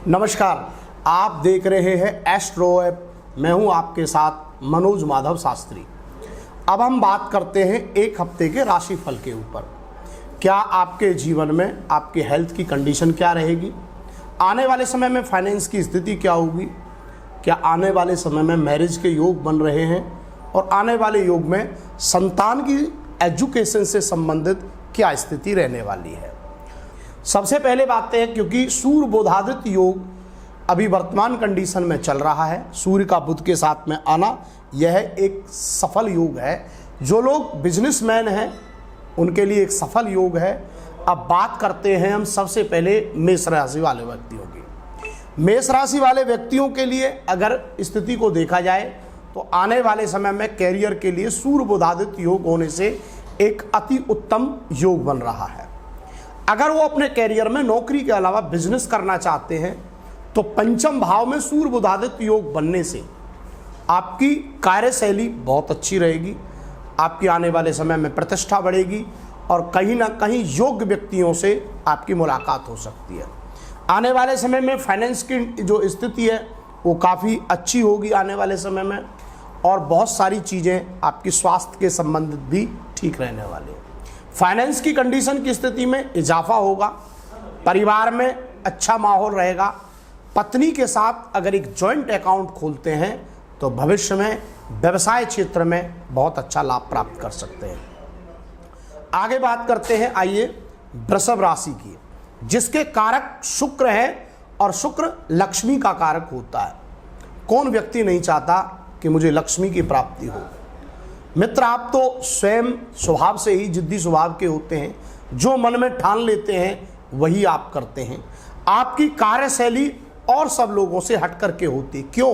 नमस्कार, आप देख रहे हैं एस्ट्रो ऐप। मैं हूं आपके साथ मनोज माधव शास्त्री। अब हम बात करते हैं एक हफ्ते के राशिफल के ऊपर। क्या आपके जीवन में आपकी हेल्थ की कंडीशन क्या रहेगी, आने वाले समय में फाइनेंस की स्थिति क्या होगी, क्या आने वाले समय में मैरिज के योग बन रहे हैं और आने वाले योग में संतान की एजुकेशन से संबंधित क्या स्थिति रहने वाली है। सबसे पहले बात है, क्योंकि सूर्य बुधादित्य योग अभी वर्तमान कंडीशन में चल रहा है, सूर्य का बुध के साथ में आना यह एक सफल योग है। जो लोग बिजनेसमैन हैं उनके लिए एक सफल योग है। अब बात करते हैं हम सबसे पहले मेष राशि वाले व्यक्तियों की। मेष राशि वाले व्यक्तियों के लिए अगर स्थिति को देखा जाए तो आने वाले समय में कैरियर के लिए सूर्य बुधादित्य योग होने से एक अति उत्तम योग बन रहा है। अगर वो अपने कैरियर में नौकरी के अलावा बिजनेस करना चाहते हैं तो पंचम भाव में सूर्य बुधादित्य योग बनने से आपकी कार्यशैली बहुत अच्छी रहेगी, आपकी आने वाले समय में प्रतिष्ठा बढ़ेगी और कहीं ना कहीं योग्य व्यक्तियों से आपकी मुलाकात हो सकती है। आने वाले समय में फाइनेंस की जो स्थिति है वो काफ़ी अच्छी होगी आने वाले समय में, और बहुत सारी चीज़ें आपकी स्वास्थ्य के संबंधित भी ठीक रहने वाली है। फाइनेंस की कंडीशन की स्थिति में इजाफा होगा, परिवार में अच्छा माहौल रहेगा। पत्नी के साथ अगर एक जॉइंट अकाउंट खोलते हैं तो भविष्य में व्यवसाय क्षेत्र में बहुत अच्छा लाभ प्राप्त कर सकते हैं। आगे बात करते हैं, आइए वृषभ राशि की, जिसके कारक शुक्र है और शुक्र लक्ष्मी का कारक होता है। कौन व्यक्ति नहीं चाहता कि मुझे लक्ष्मी की प्राप्ति हो। मित्र, आप तो स्वयं स्वभाव से ही जिद्दी स्वभाव के होते हैं, जो मन में ठान लेते हैं वही आप करते हैं। आपकी कार्यशैली और सब लोगों से हट करके होती। क्यों?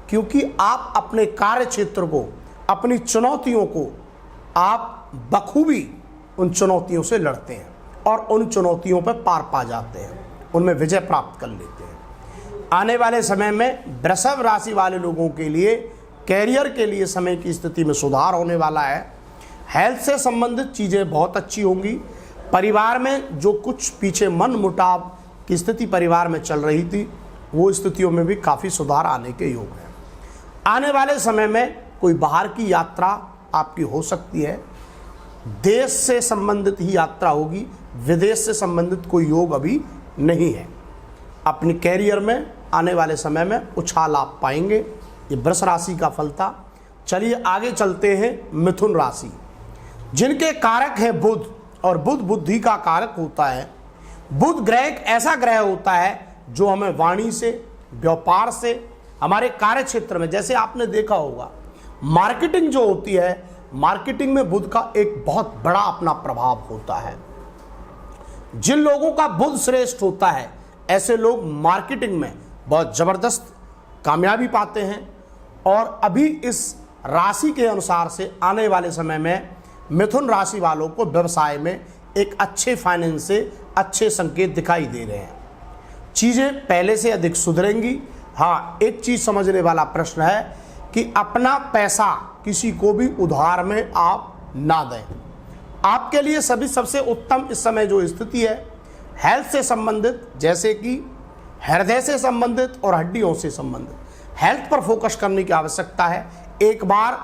क्योंकि आप अपने कार्य क्षेत्र को, अपनी चुनौतियों को आप बखूबी उन चुनौतियों से लड़ते हैं और उन चुनौतियों पर पार पा जाते हैं, उनमें विजय प्राप्त कर लेते हैं। आने वाले समय में वृषभ राशि वाले लोगों के लिए कैरियर के लिए समय की स्थिति में सुधार होने वाला है। हेल्थ से संबंधित चीज़ें बहुत अच्छी होंगी। परिवार में जो कुछ पीछे मन मुटाव की स्थिति परिवार में चल रही थी, वो स्थितियों में भी काफ़ी सुधार आने के योग है। आने वाले समय में कोई बाहर की यात्रा आपकी हो सकती है। देश से संबंधित ही यात्रा होगी, विदेश से संबंधित कोई योग अभी नहीं है। अपने कैरियर में आने वाले समय में उछाल आप पाएंगे। ये वृष राशि का फल था। चलिए आगे चलते हैं मिथुन राशि, जिनके कारक है बुध, और बुध बुद्धि का कारक होता है। बुध ग्रह एक ऐसा ग्रह होता है जो हमें वाणी से, व्यापार से, हमारे कार्य क्षेत्र में, जैसे आपने देखा होगा मार्केटिंग जो होती है, मार्केटिंग में बुध का एक बहुत बड़ा अपना प्रभाव होता है। जिन लोगों का बुध श्रेष्ठ होता है ऐसे लोग मार्केटिंग में बहुत जबरदस्त कामयाबी पाते हैं। और अभी इस राशि के अनुसार से आने वाले समय में मिथुन राशि वालों को व्यवसाय में एक अच्छे फाइनेंस से अच्छे संकेत दिखाई दे रहे हैं। चीज़ें पहले से अधिक सुधरेंगी। हाँ, एक चीज़ समझने वाला प्रश्न है कि अपना पैसा किसी को भी उधार में आप ना दें। आपके लिए सभी सबसे उत्तम इस समय जो स्थिति है हेल्थ से संबंधित, जैसे कि हृदय से संबंधित और हड्डियों से संबंधित, हेल्थ पर फोकस करने की आवश्यकता है। एक बार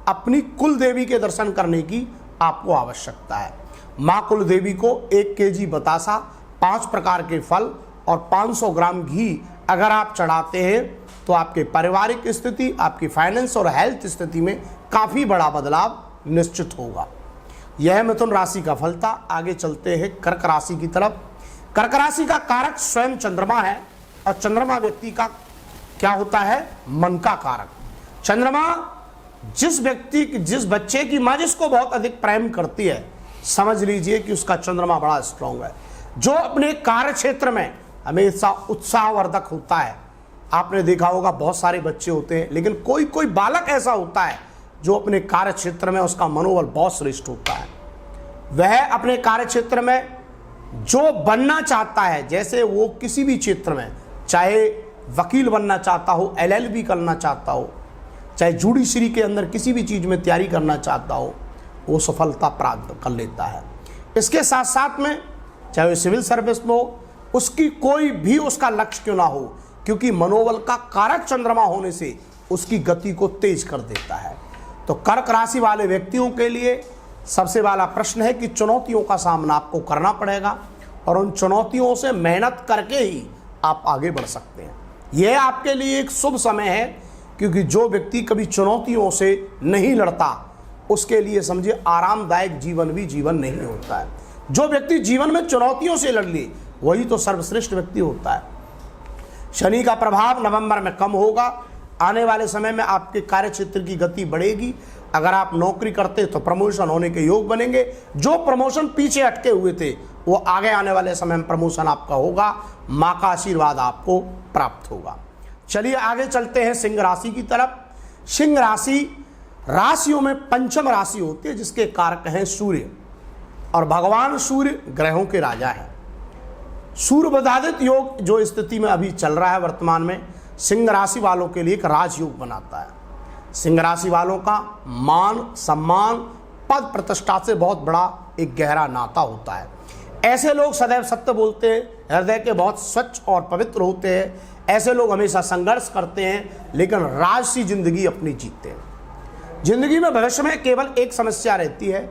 अपनी कुल देवी के दर्शन करने की आपको आवश्यकता है। माँ कुल देवी को 1 केजी बतासा, 5 प्रकार के फल और 500 ग्राम घी अगर आप चढ़ाते हैं तो आपके पारिवारिक स्थिति, आपकी फाइनेंस और हेल्थ स्थिति में काफ़ी बड़ा बदलाव निश्चित होगा। यह मिथुन राशि का फल था। आगे चलते हैं कर्क राशि की तरफ। कर्क राशि का कारक स्वयं चंद्रमा है, और चंद्रमा व्यक्ति का क्या होता है? मन का कारक। चंद्रमा जिस बच्चे की माँ जिसको बहुत अधिक प्रेम करती है, समझ लीजिए कि उसका चंद्रमा बड़ा स्ट्रांग है। जो अपने कार्य क्षेत्र में हमेशा उत्साहवर्धक होता है। आपने देखा होगा बहुत सारे बच्चे होते हैं, लेकिन कोई कोई बालक ऐसा होता है जो अपने कार्य क्षेत्र में उसका मनोबल बहुत श्रेष्ठ होता है। वह अपने कार्य क्षेत्र में जो बनना चाहता है, जैसे वो किसी भी क्षेत्र में, चाहे वकील बनना चाहता हो, LLB करना चाहता हो, चाहे जुडिशरी के अंदर किसी भी चीज़ में तैयारी करना चाहता हो, वो सफलता प्राप्त कर लेता है। इसके साथ साथ में चाहे सिविल सर्विस में हो, उसकी कोई भी उसका लक्ष्य क्यों ना हो, क्योंकि मनोबल का कारक चंद्रमा होने से उसकी गति को तेज कर देता है। तो कर्क राशि वाले व्यक्तियों के लिए सबसे वाला प्रश्न है कि चुनौतियों का सामना आपको करना पड़ेगा और उन चुनौतियों से मेहनत करके ही आप आगे बढ़ सकते हैं। यह आपके लिए एक शुभ समय है, क्योंकि जो व्यक्ति कभी चुनौतियों से नहीं लड़ता उसके लिए समझिए आरामदायक जीवन भी जीवन नहीं होता है। जो व्यक्ति जीवन में चुनौतियों से लड़ ले वही तो सर्वश्रेष्ठ व्यक्ति होता है। शनि का प्रभाव नवंबर में कम होगा। आने वाले समय में आपके कार्य क्षेत्र की गति बढ़ेगी। अगर आप नौकरी करते तो प्रमोशन होने के योग बनेंगे। जो प्रमोशन पीछे अटके हुए थे वो आगे आने वाले समय में प्रमोशन आपका होगा। माँ का आशीर्वाद आपको प्राप्त होगा। चलिए आगे चलते हैं सिंह राशि की तरफ। सिंह राशि राशियों में पंचम राशि होती है, जिसके कारक हैं सूर्य, और भगवान सूर्य ग्रहों के राजा हैं। सूर्य बधादित योग जो स्थिति में अभी चल रहा है वर्तमान में, सिंह राशि वालों के लिए एक राजयोग बनाता है। सिंह राशि वालों का मान सम्मान पद प्रतिष्ठा से बहुत बड़ा एक गहरा नाता होता है। ऐसे लोग सदैव सत्य बोलते हैं, हृदय के बहुत स्वच्छ और पवित्र होते हैं। ऐसे लोग हमेशा संघर्ष करते हैं लेकिन राजसी जिंदगी अपनी जीते हैं। जिंदगी में भविष्य में केवल एक समस्या रहती है,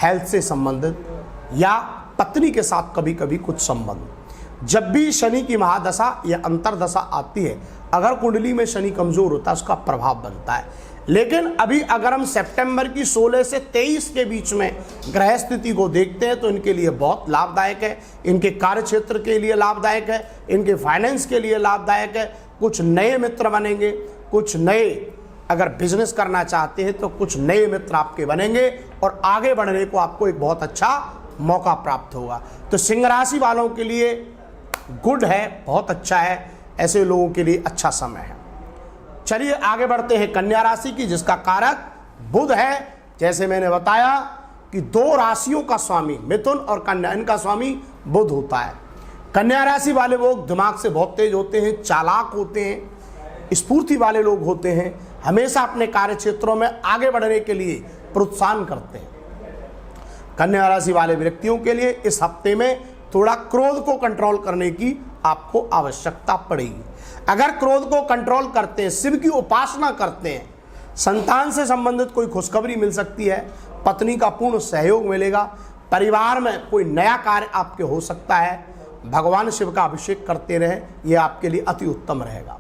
हेल्थ से संबंधित या पत्नी के साथ कभी कभी कुछ संबंध। जब भी शनि की महादशा या अंतरदशा आती है, अगर कुंडली में शनि कमजोर होता है उसका प्रभाव बनता है। लेकिन अभी अगर हम सितंबर की 16 से 23 के बीच में ग्रह स्थिति को देखते हैं तो इनके लिए बहुत लाभदायक है। इनके कार्य क्षेत्र के लिए लाभदायक है, इनके फाइनेंस के लिए लाभदायक है। कुछ नए मित्र बनेंगे, कुछ नए अगर बिजनेस करना चाहते हैं तो कुछ नए मित्र आपके बनेंगे और आगे बढ़ने को आपको एक बहुत अच्छा मौका प्राप्त होगा। तो सिंह राशि वालों के लिए गुड है, बहुत अच्छा है। ऐसे लोगों के लिए अच्छा समय है। चलिए आगे बढ़ते हैं कन्या राशि की, जिसका कारक बुध है। जैसे मैंने बताया कि दो राशियों का स्वामी मिथुन और कन्या, इनका स्वामी बुध होता है। कन्या राशि वाले लोग दिमाग से बहुत तेज होते हैं, चालाक होते हैं, स्फूर्ति वाले लोग होते हैं, हमेशा अपने कार्य क्षेत्रों में आगे बढ़ने के लिए प्रोत्साहन करते हैं। कन्या राशि वाले व्यक्तियों के लिए इस हफ्ते में थोड़ा क्रोध को कंट्रोल करने की आपको आवश्यकता पड़ेगी। अगर क्रोध को कंट्रोल करते हैं, शिव की उपासना करते हैं, संतान से संबंधित कोई खुशखबरी मिल सकती है, पत्नी का पूर्ण सहयोग मिलेगा, परिवार में कोई नया कार्य आपके हो सकता है। भगवान शिव का अभिषेक करते रहें, यह आपके लिए अति उत्तम रहेगा।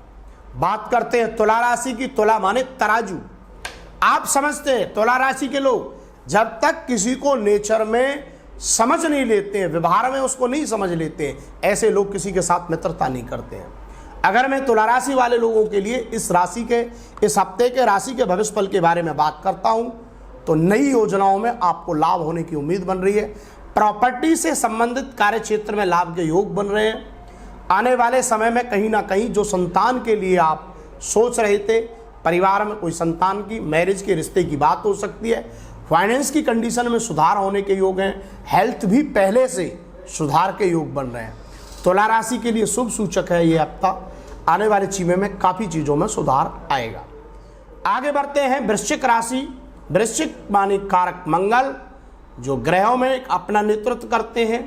बात करते हैं तुला राशि की। तुला माने तराजू। आप समझते हैं तुला राशि के लोग जब तक किसी को नेचर में समझ नहीं लेते हैं, व्यवहार में उसको नहीं समझ लेते हैं, ऐसे लोग किसी के साथ मित्रता नहीं करते हैं। अगर मैं तुला राशि वाले लोगों के लिए इस राशि के इस हफ्ते के राशि के भविष्य फल के बारे में बात करता हूं तो नई योजनाओं में आपको लाभ होने की उम्मीद बन रही है। प्रॉपर्टी से संबंधित कार्य क्षेत्र में लाभ के योग बन रहे हैं। आने वाले समय में कहीं ना कहीं जो संतान के लिए आप सोच रहे थे, परिवार में कोई संतान की मैरिज के रिश्ते की बात हो सकती है। फाइनेंस की कंडीशन में सुधार होने के योग हैं। हेल्थ भी पहले से सुधार के योग बन रहे हैं। तुला राशि के लिए शुभ सूचक है ये हफ्ता। आने वाले चीज़ों में काफ़ी चीज़ों में सुधार आएगा। आगे बढ़ते हैं वृश्चिक राशि। वृश्चिक माने कारक मंगल, जो ग्रहों में अपना नेतृत्व करते हैं,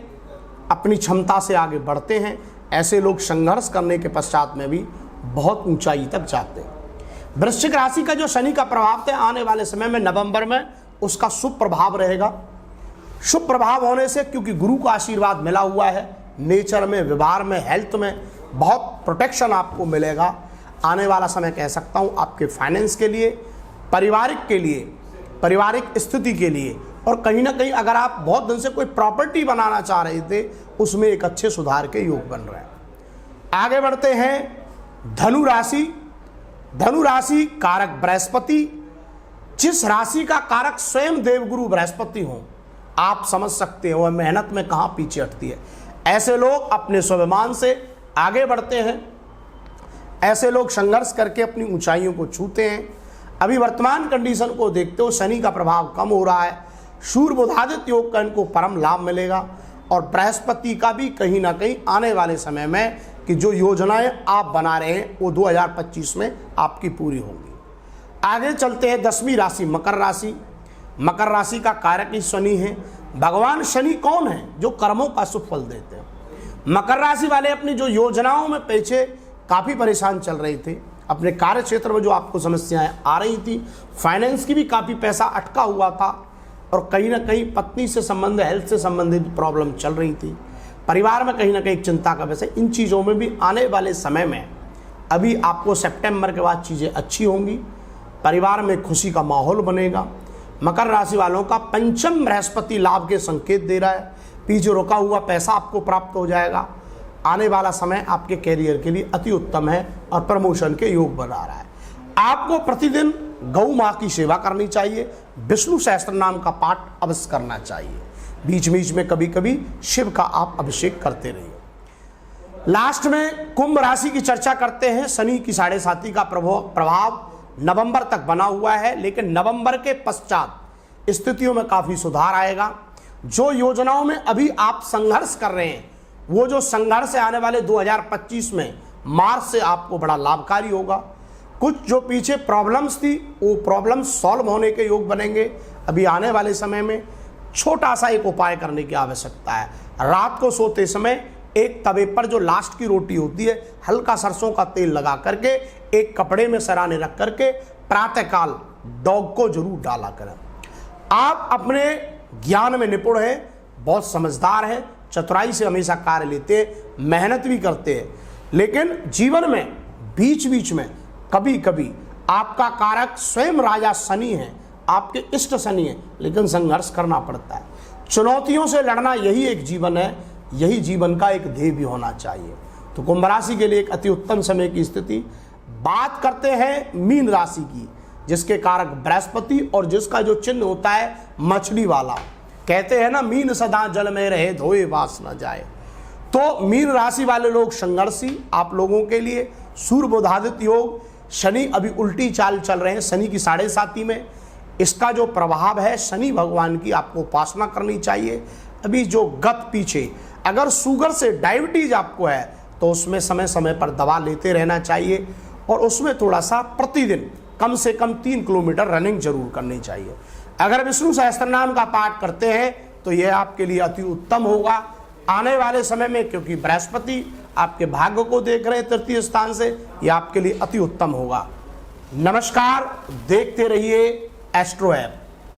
अपनी क्षमता से आगे बढ़ते हैं। ऐसे लोग संघर्ष करने के पश्चात में भी बहुत ऊंचाई तक जाते हैं। वृश्चिक राशि का जो शनि का प्रभाव था, आने वाले समय में नवंबर में उसका शुभ प्रभाव रहेगा। शुभ प्रभाव होने से, क्योंकि गुरु का आशीर्वाद मिला हुआ है, नेचर में, व्यवहार में, हेल्थ में बहुत प्रोटेक्शन आपको मिलेगा। आने वाला समय कह सकता हूँ आपके फाइनेंस के लिए, पारिवारिक के लिए, पारिवारिक स्थिति के लिए, और कहीं ना कहीं अगर आप बहुत दिन से कोई प्रॉपर्टी बनाना चाह रहे थे उसमें एक अच्छे सुधार के योग बन रहे हैं। आगे बढ़ते हैं धनु राशि। धनु राशि कारक बृहस्पति। जिस राशि का कारक स्वयं देवगुरु बृहस्पति हो, आप समझ सकते हो वह मेहनत में कहाँ पीछे हटती है। ऐसे लोग अपने स्वाभिमान से आगे बढ़ते हैं। ऐसे लोग संघर्ष करके अपनी ऊंचाइयों को छूते हैं। अभी वर्तमान कंडीशन को देखते हो शनि का प्रभाव कम हो रहा है। सूर्य बुधादित्य योग का इनको परम लाभ मिलेगा और बृहस्पति का भी कहीं ना कहीं आने वाले समय में कि जो योजनाएं आप बना रहे हैं वो 2025 में आपकी पूरी होंगी। आगे चलते हैं 10वीं राशि मकर राशि। मकर राशि का कारक ही शनि है। भगवान शनि कौन है? जो कर्मों का शुभ फल देते हैं। मकर राशि वाले अपनी जो योजनाओं में पीछे काफ़ी परेशान चल रहे थे, अपने कार्य क्षेत्र में जो आपको समस्याएं आ रही थी, फाइनेंस की भी काफ़ी पैसा अटका हुआ था और कहीं ना कहीं पत्नी से संबंध, हेल्थ से संबंधित प्रॉब्लम चल रही थी, परिवार में कहीं ना कहीं चिंता का विषय, इन चीज़ों में भी आने वाले समय में अभी आपको सितंबर के बाद चीज़ें अच्छी होंगी, परिवार में खुशी का माहौल बनेगा। मकर राशि वालों का पंचम बृहस्पति लाभ के संकेत दे रहा है, पीछे रुका हुआ पैसा आपको प्राप्त हो जाएगा। आने वाला समय आपके कैरियर के लिए अति उत्तम है और प्रमोशन के योग बना रहा है। आपको प्रतिदिन गौ माँ की सेवा करनी चाहिए, विष्णु सहस्त्र नाम का पाठ अवश्य करना चाहिए, बीच बीच में कभी कभी शिव का आप अभिषेक करते रहिए। लास्ट में कुंभ राशि की चर्चा करते हैं। शनि की 7.5 का प्रभाव नवंबर तक बना हुआ है, लेकिन नवंबर के पश्चात स्थितियों में काफ़ी सुधार आएगा। जो योजनाओं में अभी आप संघर्ष कर रहे हैं, वो जो संघर्ष आने वाले 2025 में मार्च से आपको बड़ा लाभकारी होगा। कुछ जो पीछे प्रॉब्लम्स थी, वो प्रॉब्लम्स सॉल्व होने के योग बनेंगे। अभी आने वाले समय में छोटा सा एक उपाय करने की आवश्यकता है। रात को सोते समय एक तवे पर जो लास्ट की रोटी होती है, हल्का सरसों का तेल लगा करके एक कपड़े में सराने रख करके प्रातःकाल डॉग को जरूर डाला करें। आप अपने ज्ञान में निपुण हैं, बहुत समझदार हैं, चतुराई से हमेशा कार्य लेते हैं, मेहनत भी करते हैं, लेकिन जीवन में बीच बीच में कभी कभी आपका कारक स्वयं राजा शनि है, आपके इष्ट शनि है, लेकिन संघर्ष करना पड़ता है। चुनौतियों से लड़ना यही एक जीवन है, यही जीवन का एक ध्येय भी होना चाहिए। तो कुंभ राशि के लिए एक अति उत्तम समय की स्थिति। बात करते हैं मीन राशि की, जिसके कारक बृहस्पति और जिसका जो चिन्ह होता है मछली वाला। कहते हैं ना, मीन सदा जल में रहे, धोए वास न जाए। तो मीन राशि वाले लोग संघर्षी, आप लोगों के लिए सूर्य बुधादित्य योग। शनि अभी उल्टी चाल चल रहे हैं, शनि की 7.5 में इसका जो प्रभाव है, शनि भगवान की आपको उपासना करनी चाहिए। अभी जो गत पीछे अगर शुगर से डायबिटीज आपको है तो उसमें समय समय पर दवा लेते रहना चाहिए और उसमें थोड़ा सा प्रतिदिन कम से कम 3 किलोमीटर रनिंग जरूर करनी चाहिए। अगर विष्णु सहस्त्र नाम का पाठ करते हैं तो यह आपके लिए अति उत्तम होगा आने वाले समय में, क्योंकि बृहस्पति आपके भाग्य को देख रहे हैं 3य स्थान से, यह आपके लिए अति उत्तम होगा। नमस्कार, देखते रहिए एस्ट्रो ऐप।